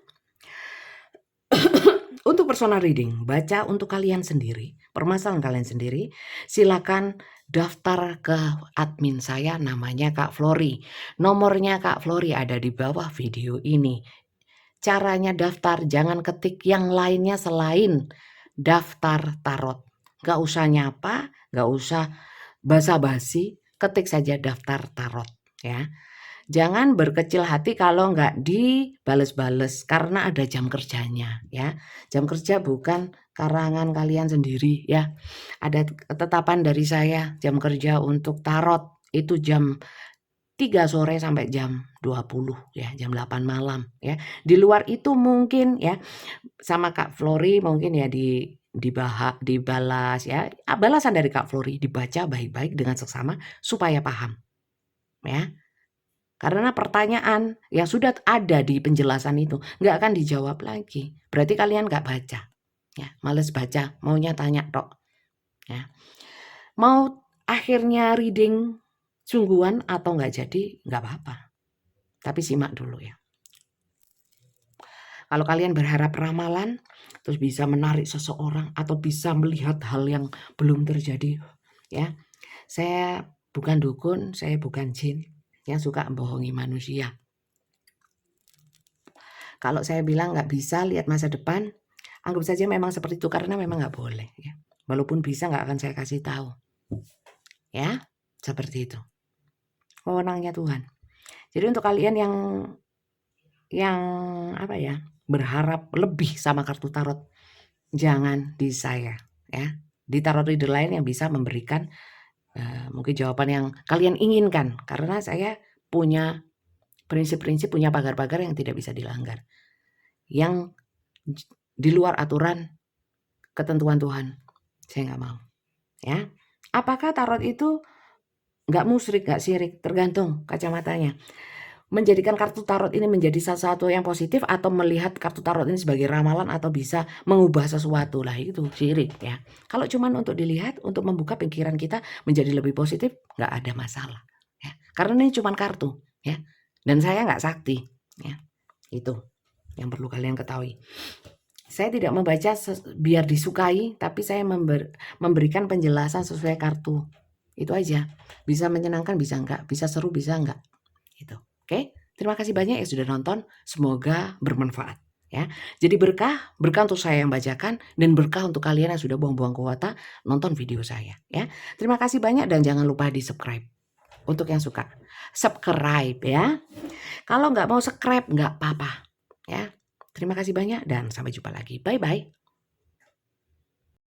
Untuk personal reading, baca untuk kalian sendiri, permasalahan kalian sendiri, silakan daftar ke admin saya, namanya Kak Flori. Nomornya Kak Flori ada di bawah video ini. Caranya daftar, jangan ketik yang lainnya selain daftar tarot. Gak usah nyapa, gak usah basa-basi, ketik saja daftar tarot ya. Jangan berkecil hati kalau nggak dibales-bales karena ada jam kerjanya ya. Jam kerja bukan karangan kalian sendiri ya. Ada ketetapan dari saya, jam kerja untuk tarot itu jam 3 sore sampai jam 20 ya, jam 8 malam ya. Di luar itu mungkin ya sama Kak Flori mungkin ya dibalas ya. Balasan dari Kak Flori dibaca baik-baik dengan seksama supaya paham ya. Karena pertanyaan yang sudah ada di penjelasan itu nggak akan dijawab lagi. Berarti kalian nggak baca. Ya, males baca, maunya tanya tok. Ya. Mau akhirnya reading sungguhan atau nggak jadi, nggak apa-apa. Tapi simak dulu ya. Kalau kalian berharap ramalan, terus bisa menarik seseorang atau bisa melihat hal yang belum terjadi, ya. Saya bukan dukun, saya bukan jin yang suka membohongi manusia. Kalau saya bilang nggak bisa lihat masa depan, anggap saja memang seperti itu karena memang nggak boleh ya. Walaupun bisa nggak akan saya kasih tahu. Ya, seperti itu. Wewenangnya Tuhan. Jadi untuk kalian yang apa ya, berharap lebih sama kartu tarot, jangan di saya ya. Di tarot reader lain yang bisa memberikan mungkin jawaban yang kalian inginkan karena saya punya prinsip-prinsip, punya pagar-pagar yang tidak bisa dilanggar. Yang di luar aturan ketentuan Tuhan, saya nggak mau. Ya, apakah tarot itu nggak musyrik, nggak syirik? Tergantung kacamatanya. Menjadikan kartu tarot ini menjadi sesuatu yang positif atau melihat kartu tarot ini sebagai ramalan atau bisa mengubah sesuatu lah itu syirik ya. Kalau cuman untuk dilihat, untuk membuka pikiran kita menjadi lebih positif, nggak ada masalah. Ya. Karena ini cuman kartu ya. Dan saya nggak sakti ya. Itu yang perlu kalian ketahui. Saya tidak membaca biar disukai, tapi saya memberikan penjelasan sesuai kartu. Itu aja. Bisa menyenangkan, bisa enggak. Bisa seru, bisa enggak. Gitu. Oke. Terima kasih banyak yang sudah nonton. Semoga bermanfaat. Ya. Jadi berkah untuk saya yang bacakan dan berkah untuk kalian yang sudah buang-buang kuota nonton video saya. Ya. Terima kasih banyak dan jangan lupa di-subscribe. Untuk yang suka. Subscribe ya. Kalau nggak mau subscribe nggak apa-apa. Ya. Terima kasih banyak dan sampai jumpa lagi. Bye-bye.